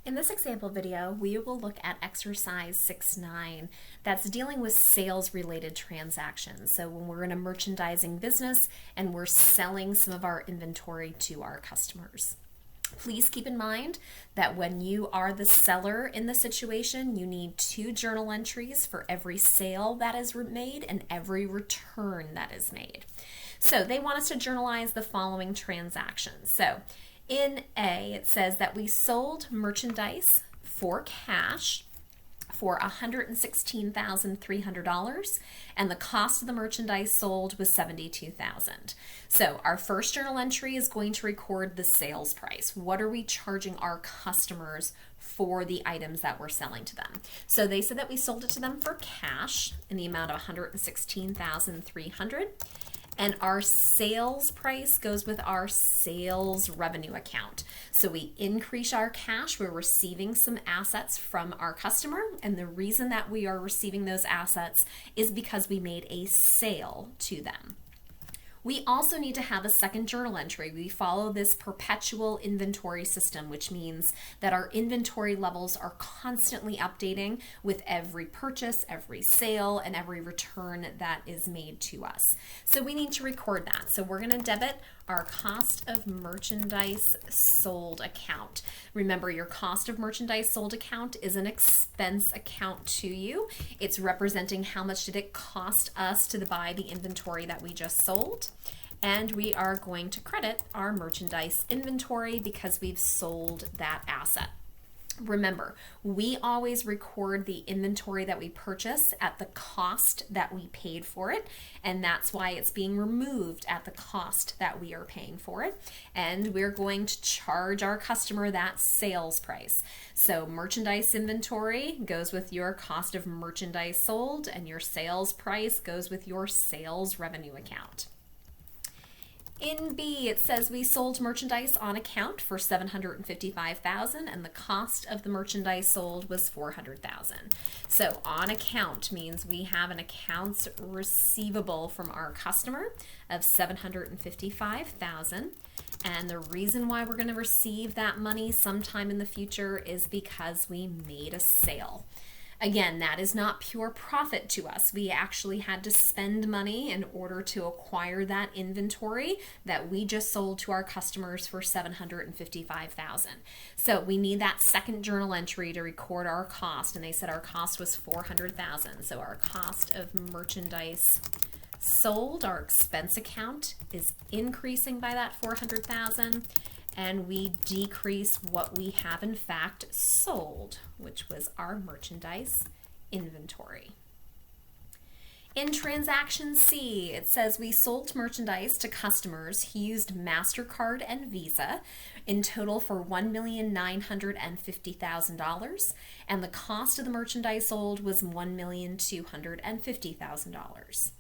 In this example video, we will look at exercise 6.9 that's dealing with sales-related transactions. So when we're in a merchandising business and we're selling some of our inventory to our customers. Please keep in mind that when you are the seller in the situation, you need 2 journal entries for every sale that is made and every return that is made. So they want us to journalize the following transactions. So in A, it says that we sold merchandise for cash for $116,300 and the cost of the merchandise sold was $72,000. So our first journal entry is going to record the sales price. What are we charging our customers for the items that we're selling to them? So they said that we sold it to them for cash in the amount of $116,300. And our sales price goes with our sales revenue account. So we increase our cash. We're receiving some assets from our customer. And the reason that we are receiving those assets is because we made a sale to them. We also need to have a second journal entry. We follow this perpetual inventory system, which means that our inventory levels are constantly updating with every purchase, every sale, and every return that is made to us. So we need to record that. So we're going to debit our cost of merchandise sold account. Remember, your cost of merchandise sold account is an expense account to you. It's representing how much did it cost us to buy the inventory that we just sold. And we are going to credit our merchandise inventory because we've sold that asset. Remember, we always record the inventory that we purchase at the cost that we paid for it, and that's why it's being removed at the cost that we are paying for it. And we're going to charge our customer that sales price. So merchandise inventory goes with your cost of merchandise sold, and your sales price goes with your sales revenue account. In B, it says we sold merchandise on account for $755,000 and the cost of the merchandise sold was $400,000. So on account means we have an accounts receivable from our customer of $755,000. And the reason why we're going to receive that money sometime in the future is because we made a sale. Again, that is not pure profit to us. We actually had to spend money in order to acquire that inventory that we just sold to our customers for $755,000. So we need that second journal entry to record our cost, and they said our cost was $400,000. So our cost of merchandise sold, our expense account is increasing by that $400,000. And we decrease what we have in fact sold, which was our merchandise inventory. In transaction C, it says we sold merchandise to customers who used MasterCard and Visa in total for $1,950,000, and the cost of the merchandise sold was $1,250,000.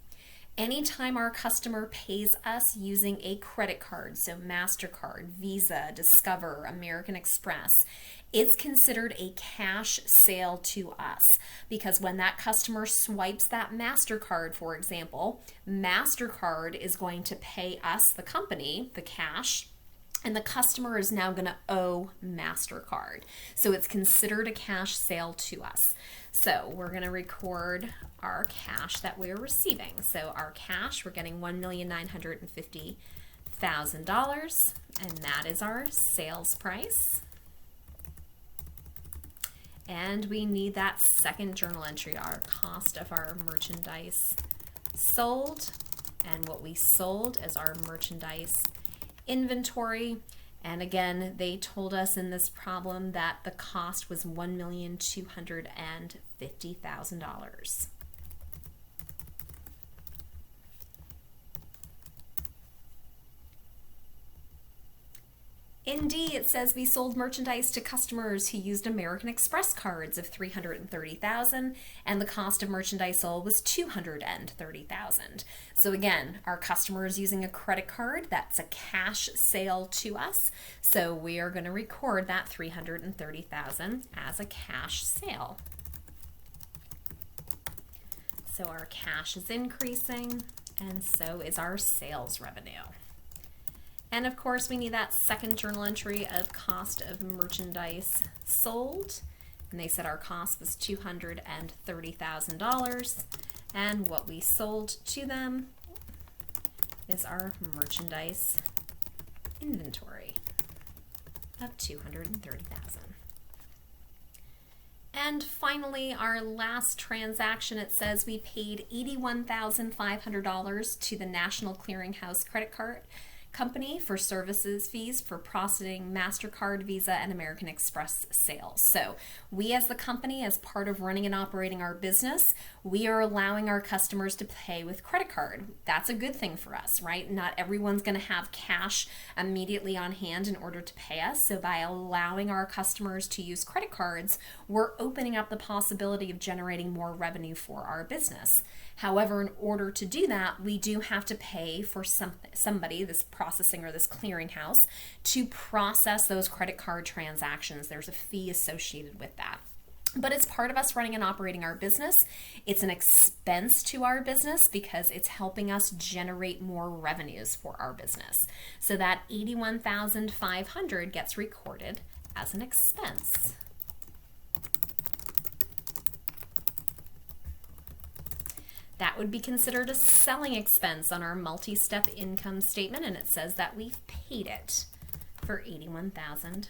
Anytime our customer pays us using a credit card, so MasterCard, Visa, Discover, American Express, it's considered a cash sale to us because when that customer swipes that MasterCard, for example, MasterCard is going to pay us, the company, the cash, and the customer is now going to owe MasterCard. So it's considered a cash sale to us. So we're going to record our cash that we're receiving. So our cash, we're getting $1,950,000, and that is our sales price. And we need that second journal entry, our cost of our merchandise sold, and what we sold is our merchandise inventory. And again, they told us in this problem that the cost was $1,250,000. In D, it says we sold merchandise to customers who used American Express cards of $330,000, and the cost of merchandise sold was $230,000. So again, our customer is using a credit card. That's a cash sale to us. So we are going to record that $330,000 as a cash sale. So our cash is increasing, and so is our sales revenue. And of course, we need that second journal entry of cost of merchandise sold. And they said our cost was $230,000. And what we sold to them is our merchandise inventory of $230,000. And finally, our last transaction, it says we paid $81,500 to the National Clearinghouse credit card company for services fees for processing MasterCard, Visa, and American Express sales. So we as the company, as part of running and operating our business, we are allowing our customers to pay with credit card. That's a good thing for us, right? Not everyone's going to have cash immediately on hand in order to pay us. So by allowing our customers to use credit cards, we're opening up the possibility of generating more revenue for our business. However, in order to do that, we do have to pay for somebody, this processing or this clearinghouse, to process those credit card transactions. There's a fee associated with that. But it's part of us running and operating our business. It's an expense to our business because it's helping us generate more revenues for our business. So that $81,500 gets recorded as an expense. That would be considered a selling expense on our multi-step income statement, and it says that we've paid it for $81,500.